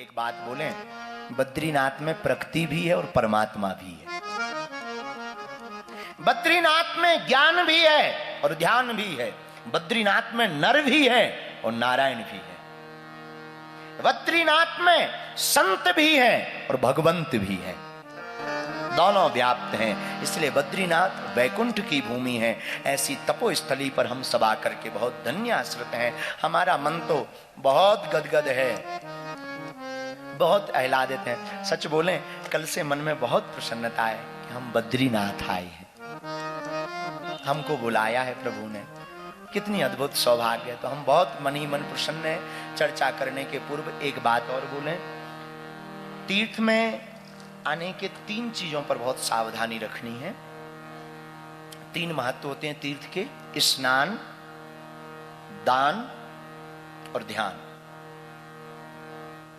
एक बात बोलें, बद्रीनाथ में प्रकृति भी है और परमात्मा भी है। बद्रीनाथ में ज्ञान भी है और ध्यान भी है। बद्रीनाथ में नर भी है और नारायण भी है। बद्रीनाथ में संत भी है और भगवंत भी है, दोनों व्याप्त हैं। इसलिए बद्रीनाथ वैकुंठ की भूमि है। ऐसी तपोस्थली पर हम सब आकर के बहुत धन्य आश्रित हैं। हमारा मन तो बहुत गदगद है, बहुत आह्लादित है। सच बोलें, कल से मन में बहुत प्रसन्नता है कि हम बद्रीनाथ आए हैं, हमको बुलाया है प्रभु ने। कितनी अद्भुत सौभाग्य है। तो हम बहुत मन ही मन प्रसन्न है। चर्चा करने के पूर्व एक बात और बोलें, तीर्थ में आने के 3 चीजों पर बहुत सावधानी रखनी है। 3 महत्व होते हैं तीर्थ के: स्नान, दान और ध्यान।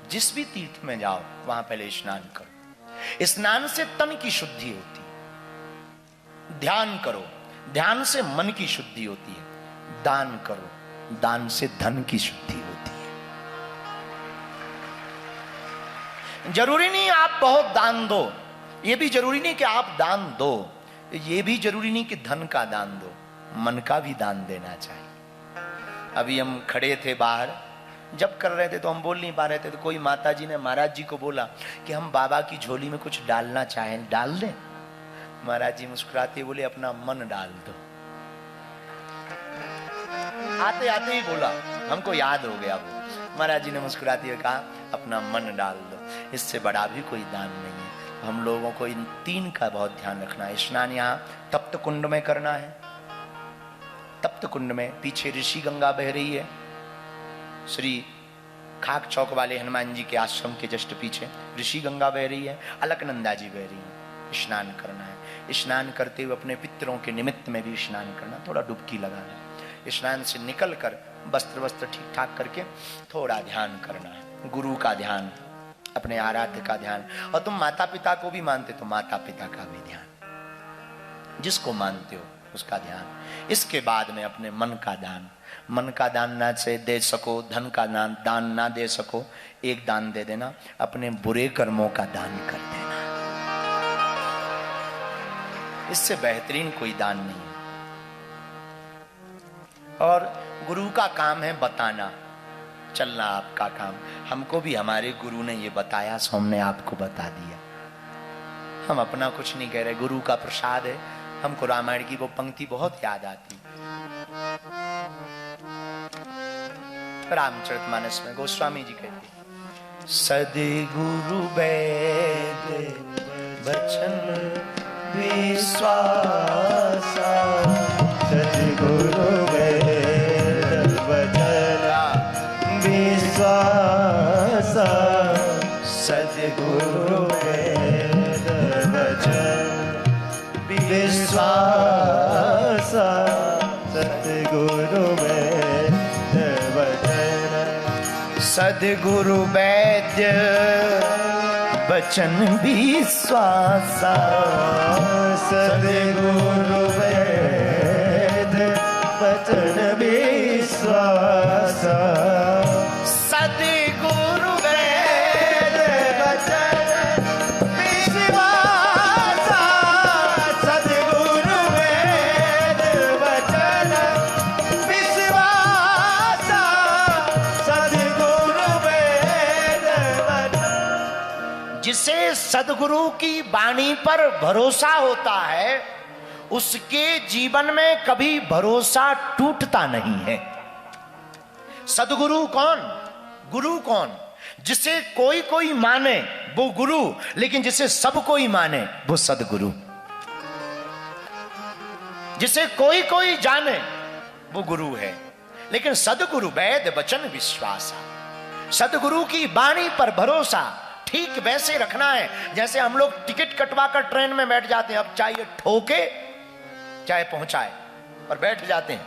जिस भी तीर्थ में जाओ वहां पहले स्नान करो। स्नान से तन की शुद्धि होती है। ध्यान करो, ध्यान से मन की शुद्धि होती है। दान करो, दान से धन की शुद्धि होती है। जरूरी नहीं आप बहुत दान दो, ये भी जरूरी नहीं कि आप दान दो, ये भी जरूरी नहीं कि धन का दान दो, मन का भी दान देना चाहिए। अभी हम खड़े थे बाहर, जब कर रहे थे तो हम बोल नहीं पा रहे थे, तो कोई माता जी ने महाराज जी को बोला कि हम बाबा की झोली में कुछ डालना चाहें, डाल दें? महाराज जी मुस्कुराते बोले, अपना मन डाल दो। आते आते ही बोला, हमको याद हो गया वो। महाराज जी ने मुस्कुराते हुए कहा, अपना मन डाल दो। इससे बड़ा भी कोई दान नहीं है। हम लोगों को इन 3 का बहुत ध्यान रखना है। स्नान यहाँ तप्त कुंड में करना है। तप्त कुंड में पीछे ऋषि गंगा बह रही है। श्री खाक चौक वाले हनुमान जी के आश्रम के जस्ट पीछे ऋषि गंगा बह रही है, अलकनंदा जी बह रही है। स्नान करना है। स्नान करते हुए अपने पितरों के निमित्त में भी स्नान करना, थोड़ा डुबकी लगाना है। स्नान से निकलकर वस्त्र ठीक ठाक करके थोड़ा ध्यान करना है। गुरु का ध्यान, अपने आराध्य का ध्यान। और तुम माता पिता को भी मानते तो माता पिता का भी ध्यान, जिसको मानते हो उसका ध्यान। इसके बाद में अपने मन का दान। मन का दान ना से दे सको, धन का दान ना दे सको, एक दान दे देना, अपने बुरे कर्मों का दान कर देना। इससे बेहतरीन कोई दान नहीं है। और गुरु का काम है बताना, चलना आपका काम। हमको भी हमारे गुरु ने ये बताया, सो हमने आपको बता दिया। हम अपना कुछ नहीं कह रहे, गुरु का प्रसाद है। हमको रामायण की वो पंक्ति बहुत याद आती। रामचरितमानस में गोस्वामी जी कहते, सद्गुरु वेद वचन विश्वासा, सद्गुरु वेद वचन विश्वासा, सद्गुरु वेद वचन विश्वासा, सद्गुरु वेद वचन, सद्गुरु वैद्य वचन विश्वासा, सद्गुरु वेद वचन विश्वासा, सद्गुरु वेद वचन विश्वासा, सद्गुरु वेद वचन विश्वासा, सद्गुरु वेद वचन। जिसे सद्गुरु की वाणी पर भरोसा होता है, उसके जीवन में कभी भरोसा टूटता नहीं है। सद्गुरु कौन? गुरु कौन? जिसे कोई कोई माने वो गुरु, लेकिन जिसे सब कोई माने वो सद्गुरु। जिसे कोई कोई जाने वो गुरु है, लेकिन सद्गुरु वेद वचन विश्वासा। सद्गुरु की वाणी पर भरोसा ठीक वैसे रखना है जैसे हम लोग टिकट कटवा कर ट्रेन में बैठ जाते हैं। अब चाहे ठोके चाहे पहुंचाए, पर बैठ जाते हैं।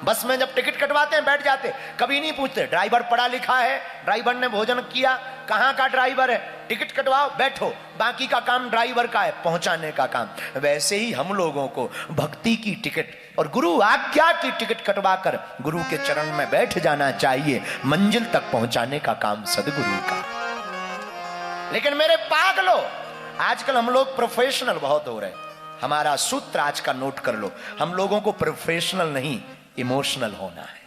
बस में जब टिकट कटवाते हैं बैठ जाते, कभी नहीं पूछते ड्राइवर पढ़ा लिखा है, ड्राइवर ने भोजन किया, कहां का ड्राइवर है, टिकट कटवाओ बैठो, बाकी का काम ड्राइवर का है, पहुंचाने का काम। वैसे ही हम लोगों को भक्ति की टिकट और गुरु आज्ञा की टिकट कटवा कर गुरु के चरण में बैठ जाना चाहिए। मंजिल तक पहुंचाने का काम सद्गुरु का। लेकिन मेरे पागलो, आजकल हम लोग प्रोफेशनल बहुत हो रहे हैं। हमारा सूत्र आज का नोट कर लो, हम लोगों को प्रोफेशनल नहीं इमोशनल होना है।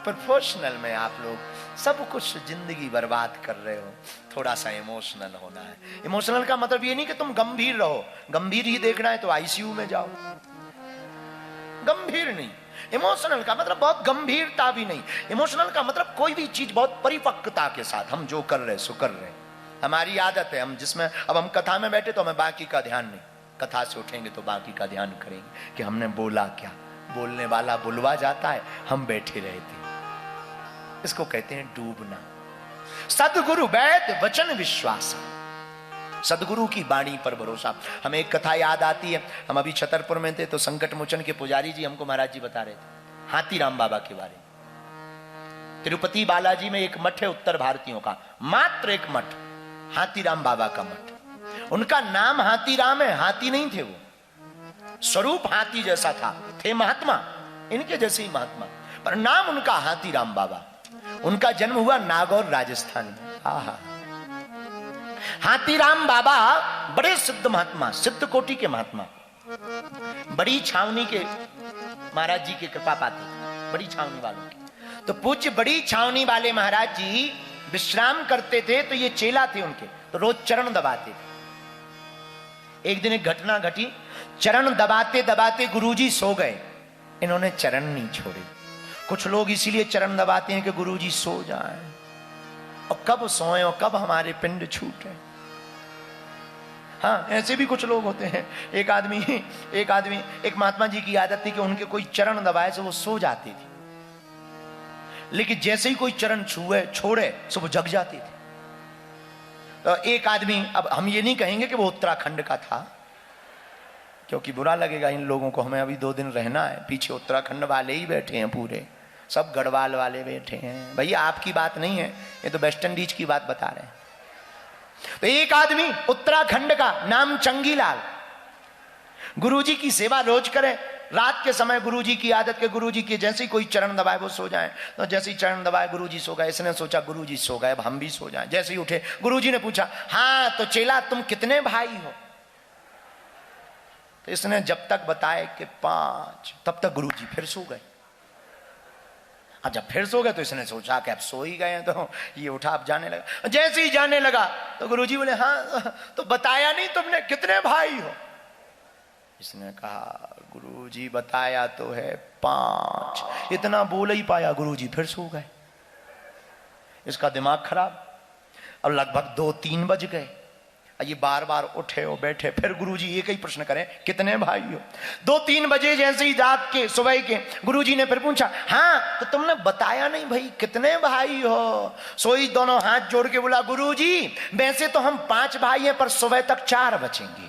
प्रोफेशनल में आप लोग सब कुछ जिंदगी बर्बाद कर रहे हो, थोड़ा सा इमोशनल होना है। इमोशनल का मतलब ये नहीं कि तुम गंभीर रहो, गंभीर ही देखना है तो आईसीयू में जाओ, गंभीर नहीं। इमोशनल का मतलब बहुत गंभीरता भी नहीं, इमोशनल का मतलब कोई भी चीज बहुत परिपक्वता के साथ हम जो कर रहे सो कर रहे। हमारी आदत है, हम जिसमें अब हम कथा में बैठे तो हमें बाकी का ध्यान नहीं, कथा से उठेंगे तो बाकी का ध्यान करेंगे कि हमने बोला क्या। बोलने वाला बुलवा जाता है, हम बैठे रहते। इसको कहते हैं डूबना। सदगुरु वैद वचन विश्वास, सदगुरु की वाणी पर भरोसा। हमें एक कथा याद आती है, हम अभी छतरपुर में थे तो संकट मोचन के पुजारी जी हमको महाराज जी बता रहे थे हाथीराम बाबा के बारे में। तिरुपति बालाजी में एक मठ है उत्तर भारतीयों का, मात्र एक मठ, हाथीराम बाबा का मठ। उनका नाम हाथीराम है, हाथी नहीं थे वो, स्वरूप हाथी जैसा था, थे महात्मा, इनके जैसे ही महात्मा, पर नाम उनका हाथीराम बाबा। उनका जन्म हुआ नागौर राजस्थान में। आहा, हाथीराम बाबा बड़े सिद्ध महात्मा, सिद्ध कोटि के महात्मा, बड़ी छावनी के महाराज जी की कृपा पाते थे, बड़ी छावनी वालों की। तो पूज्य बड़ी छावनी वाले महाराज जी विश्राम करते थे तो ये चेला थे उनके, तो रोज चरण दबाते थे। एक दिन एक घटना घटी, चरण दबाते दबाते गुरुजी सो गए, इन्होंने चरण नहीं छोड़े। कुछ लोग इसीलिए चरण दबाते हैं कि गुरुजी सो जाएं, और कब सोएं और कब हमारे पिंड छूटे। हाँ, ऐसे भी कुछ लोग होते हैं। एक आदमी एक महात्मा जी की आदत थी कि उनके कोई चरण दबाए तो वो सो जाती थी, लेकिन जैसे ही कोई चरण छुए छोड़े तो वो जग जाती थी। तो एक आदमी, अब हम ये नहीं कहेंगे कि वो उत्तराखंड का था, क्योंकि बुरा लगेगा इन लोगों को, हमें अभी 2 दिन रहना है। पीछे उत्तराखंड वाले ही बैठे हैं, पूरे सब गढ़वाल वाले बैठे हैं। भैया आपकी बात नहीं है, ये तो वेस्ट इंडीज की बात बता रहे हैं। तो एक आदमी उत्तराखंड का, नाम चंगीलाल, गुरुजी की सेवा रोज करे। रात के समय गुरुजी की आदत के, गुरुजी के जैसे ही कोई चरण दबाए वो सो जाए, तो जैसे ही चरण दबाए गुरुजी सो गए। इसने सोचा गुरुजी सो गए, अब हम भी सो जाएं। जैसे ही उठे गुरुजी ने पूछा, हाँ तो चेला तुम कितने भाई हो? तो इसने जब तक बताए कि 5, तब तक गुरुजी फिर सो गए। अब जब फिर सो गए तो इसने सोचा कि अब सो ही गए हैं, तो ये उठा, अब जाने लगा। जैसे ही जाने लगा तो गुरुजी बोले, हाँ तो बताया नहीं तुमने कितने भाई हो? इसने कहा, गुरुजी बताया तो है 5। इतना बोल ही पाया, गुरुजी फिर सो गए। इसका दिमाग खराब। अब लगभग 2-3 बज गए, ये बार बार उठे और बैठे, फिर गुरुजी एक ही प्रश्न करें, कितने भाई हो? 2-3 बजे जैसे ही रात के, सुबह के, गुरुजी ने फिर पूछा, हाँ तो तुमने बताया नहीं भाई कितने भाई हो? सोई दोनों हाथ जोड़ के बोला, गुरुजी वैसे तो हम 5 भाई हैं, पर सुबह तक 4 बचेंगे।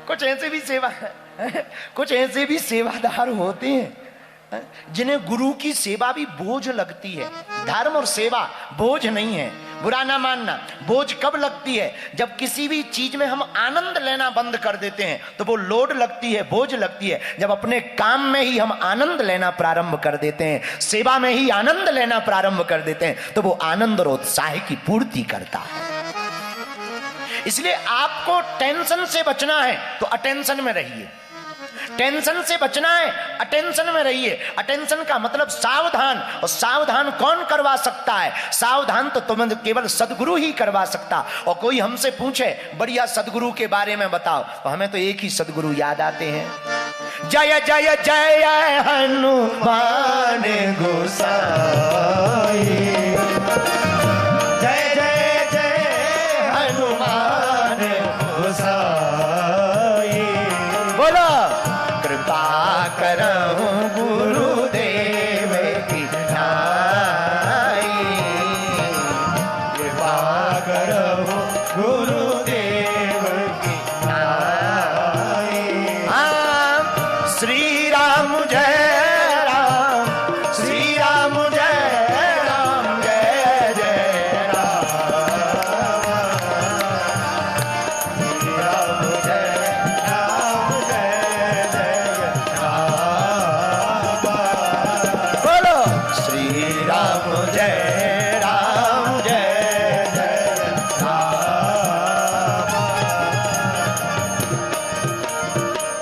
कुछ ऐसे भी सेवादार होते हैं जिन्हें गुरु की सेवा भी बोझ लगती है। धर्म और सेवा बोझ नहीं है, बुरा ना मानना। बोझ कब लगती है? जब किसी भी चीज में हम आनंद लेना बंद कर देते हैं तो वो लोड लगती है, बोझ लगती है। जब अपने काम में ही हम आनंद लेना प्रारंभ कर देते हैं, सेवा में ही आनंद लेना प्रारंभ कर देते हैं, तो वो आनंद और उत्साह की पूर्ति करता है। इसलिए आपको टेंशन से बचना है तो अटेंशन में रहिए, टेंशन से बचना है अटेंशन में रहिए। अटेंशन का मतलब सावधान, और सावधान कौन करवा सकता है? सावधान तो तुम केवल सदगुरु ही करवा सकता। और कोई हमसे पूछे बढ़िया सदगुरु के बारे में बताओ, तो हमें तो एक ही सदगुरु याद आते हैं, जय जय जय हनुमान गोसाई, जय जय जय हनुमान गोसाई। बोलो, कृपा करहु गुरुदेव की नाई, कृपा करहु गुरुदेव की नाई। श्री राम जय राम, श्री राम जय जय